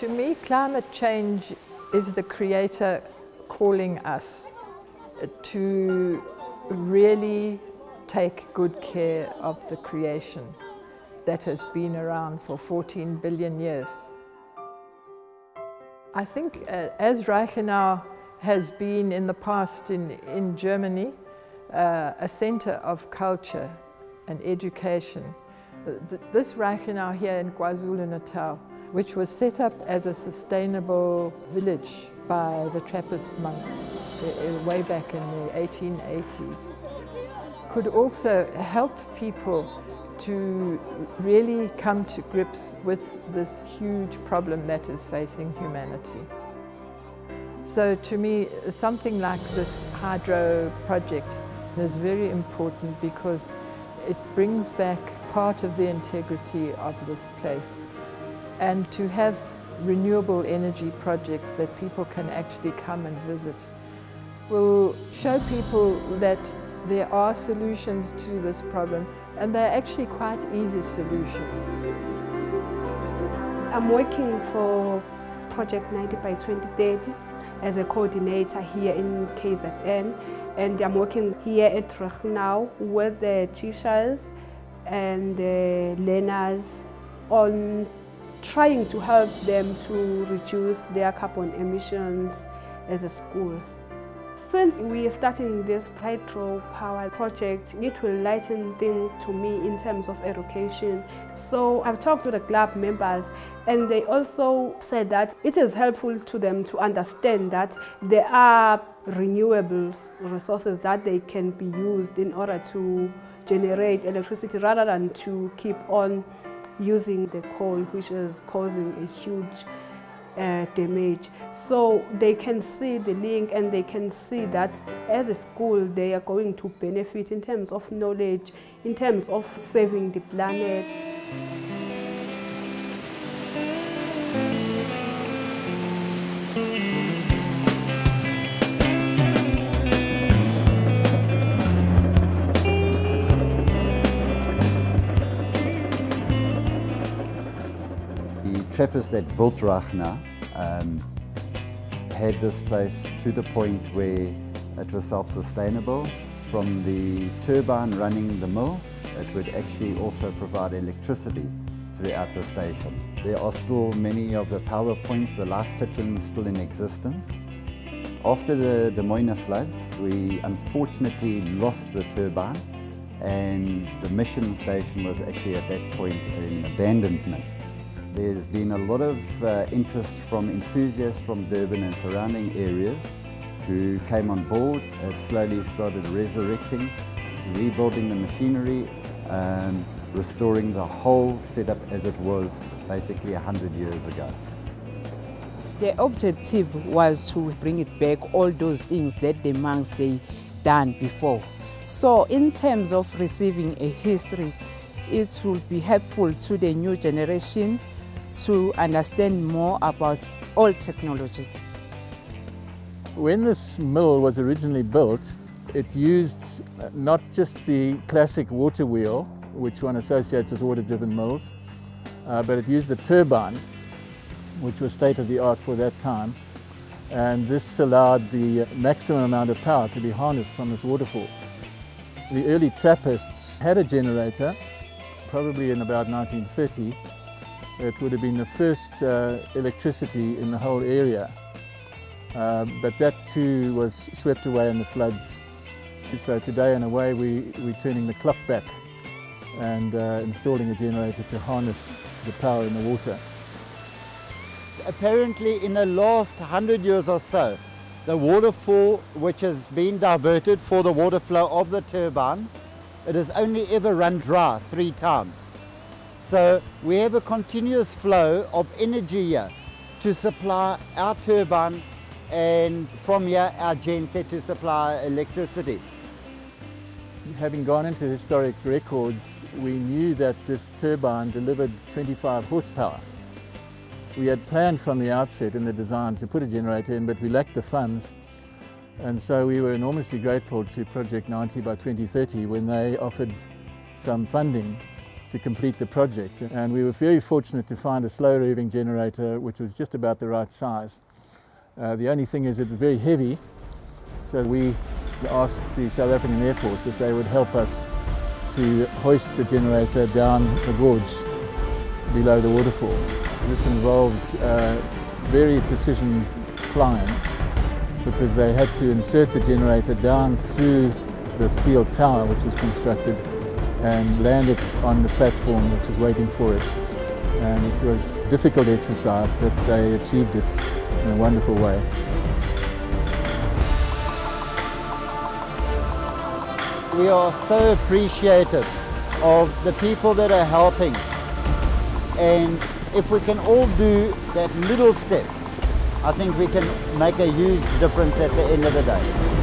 To me, climate change is the Creator calling us to really take good care of the creation that has been around for 14 billion years. I think as Reichenau has been in the past in Germany, a center of culture and education, this Reichenau here in KwaZulu-Natal, which was set up as a sustainable village by the Trappist monks way back in the 1880s, could also help people to really come to grips with this huge problem that is facing humanity. So to me, something like this hydro project is very important because it brings back part of the integrity of this place. And to have renewable energy projects that people can actually come and visit will show people that there are solutions to this problem, and they're actually quite easy solutions. I'm working for Project 90 by 2030 as a coordinator here in KZN, and I'm working here at Reichenau with the teachers and the learners on trying to help them to reduce their carbon emissions as a school. Since we are starting this hydropower project, it will lighten things to me in terms of education. So I've talked to the club members, and they also said that it is helpful to them to understand that there are renewable resources that they can be used in order to generate electricity rather than to keep on using the coal, which is causing a huge damage. So they can see the link, and they can see that as a school they are going to benefit in terms of knowledge, in terms of saving the planet. The Trappists that built Reichenau had this place to the point where it was self-sustainable. From the turbine running the mill, it would actually also provide electricity throughout the station. There are still many of the power points, the light fittings still in existence. After the Des Moines floods, we unfortunately lost the turbine, and the mission station was actually at that point in abandonment. There's been a lot of interest from enthusiasts from Durban and surrounding areas who came on board, have slowly started resurrecting, rebuilding the machinery, restoring the whole setup as it was basically 100 years ago. The objective was to bring it back, all those things that the monks they done before. So in terms of receiving a history, it will be helpful to the new generation to understand more about old technology. When this mill was originally built, it used not just the classic water wheel, which one associates with water-driven mills, but it used a turbine, which was state-of-the-art for that time. And this allowed the maximum amount of power to be harnessed from this waterfall. The early Trappists had a generator, probably in about 1930. It would have been the first electricity in the whole area, but that too was swept away in the floods. So today, in a way, we're turning the clock back and installing a generator to harness the power in the water. Apparently in the last 100 years or so, the waterfall which has been diverted for the water flow of the turbine, it has only ever run dry 3 times. So we have a continuous flow of energy here to supply our turbine, and from here our genset to supply electricity. Having gone into historic records, we knew that this turbine delivered 25 horsepower. We had planned from the outset in the design to put a generator in, but we lacked the funds. And so we were enormously grateful to Project 90 by 2030 when they offered some funding to complete the project. And we were very fortunate to find a slow revving generator which was just about the right size. The only thing is it's very heavy, so we asked the South African Air Force if they would help us to hoist the generator down the gorge below the waterfall. This involved very precision flying because they had to insert the generator down through the steel tower which was constructed and land it on the platform which was waiting for it. And it was a difficult exercise, but they achieved it in a wonderful way. We are so appreciative of the people that are helping, and if we can all do that little step, I think we can make a huge difference at the end of the day.